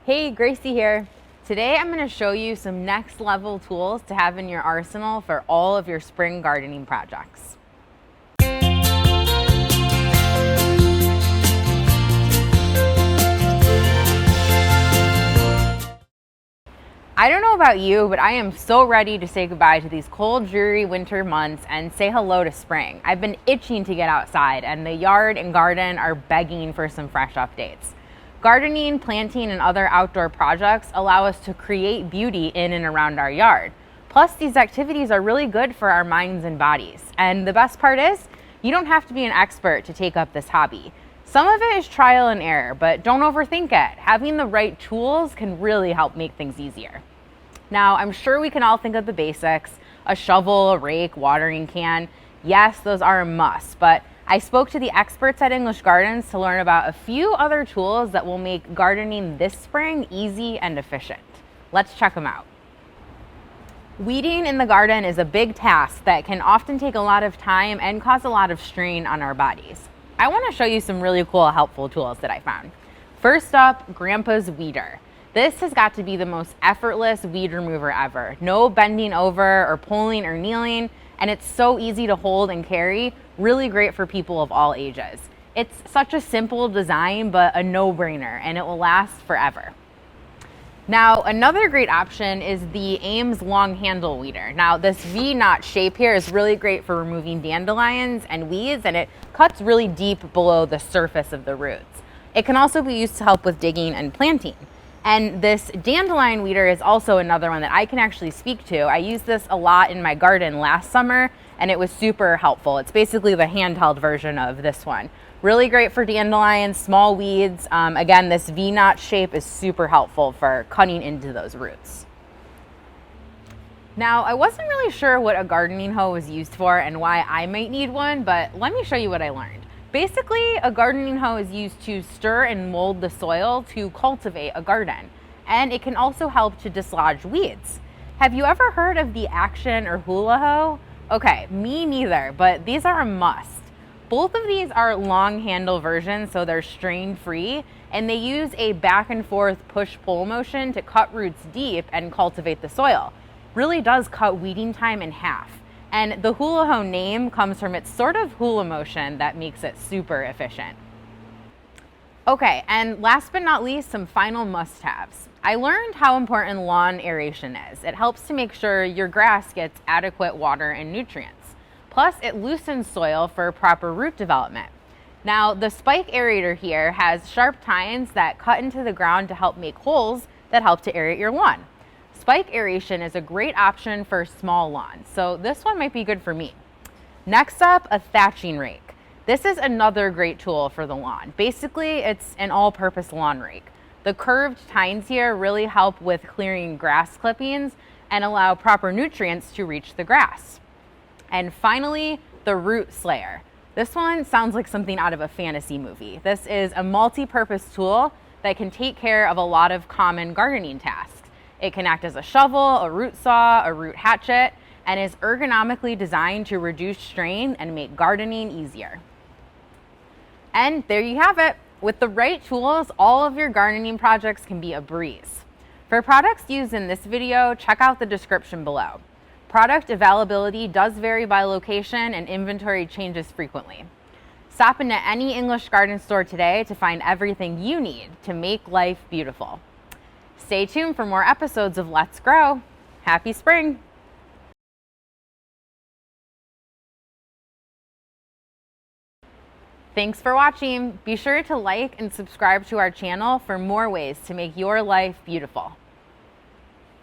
Hey, Gracie here. Today I'm going to show you some next level tools to have in your arsenal for all of your spring gardening projects. I don't know about you, but I am so ready to say goodbye to these cold, dreary winter months and say hello to spring. I've been itching to get outside, and the yard and garden are begging for some fresh updates. Gardening, planting, and other outdoor projects allow us to create beauty in and around our yard. Plus, these activities are really good for our minds and bodies. And the best part is, you don't have to be an expert to take up this hobby. Some of it is trial and error, but don't overthink it. Having the right tools can really help make things easier. Now, I'm sure we can all think of the basics: a shovel, a rake, watering can. Yes, those are a must, but I spoke to the experts at English Gardens to learn about a few other tools that will make gardening this spring easy and efficient. Let's check them out. Weeding in the garden is a big task that can often take a lot of time and cause a lot of strain on our bodies. I want to show you some really cool, helpful tools that I found. First up, Grampa's Weeder. This has got to be the most effortless weed remover ever. No bending over or pulling or kneeling, and it's so easy to hold and carry. Really great for people of all ages. It's such a simple design, but a no-brainer, and it will last forever. Now, another great option is the Ames long handle weeder. Now, this V-knot shape here is really great for removing dandelions and weeds, and it cuts really deep below the surface of the roots. It can also be used to help with digging and planting. And this dandelion weeder is also another one that I can actually speak to. I used this a lot in my garden last summer, and it was super helpful. It's basically the handheld version of this one. Really great for dandelions, small weeds. Again, this V-knot shape is super helpful for cutting into those roots. Now, I wasn't really sure what a gardening hoe was used for and why I might need one, but let me show you what I learned. Basically, a gardening hoe is used to stir and mold the soil to cultivate a garden, and it can also help to dislodge weeds. Have you ever heard of the Action or Hula hoe? Okay, me neither, but these are a must. Both of these are long handle versions, so they're strain free, and they use a back and forth push-pull motion to cut roots deep and cultivate the soil. Really does cut weeding time in half. And the hula hoe name comes from its sort of hula motion that makes it super efficient. Okay, and last but not least, some final must-haves. I learned how important lawn aeration is. It helps to make sure your grass gets adequate water and nutrients. Plus, it loosens soil for proper root development. Now, the spike aerator here has sharp tines that cut into the ground to help make holes that help to aerate your lawn. Spike aeration is a great option for small lawns, so this one might be good for me. Next up, a thatching rake. This is another great tool for the lawn. Basically, it's an all-purpose lawn rake. The curved tines here really help with clearing grass clippings and allow proper nutrients to reach the grass. And finally, the root slayer. This one sounds like something out of a fantasy movie. This is a multi-purpose tool that can take care of a lot of common gardening tasks. It can act as a shovel, a root saw, a root hatchet, and is ergonomically designed to reduce strain and make gardening easier. And there you have it. With the right tools, all of your gardening projects can be a breeze. For products used in this video, check out the description below. Product availability does vary by location and inventory changes frequently. Stop into any English garden store today to find everything you need to make life beautiful. Stay tuned for more episodes of Let's Grow. Happy spring! Thanks for watching. Be sure to like and subscribe to our channel for more ways to make your life beautiful.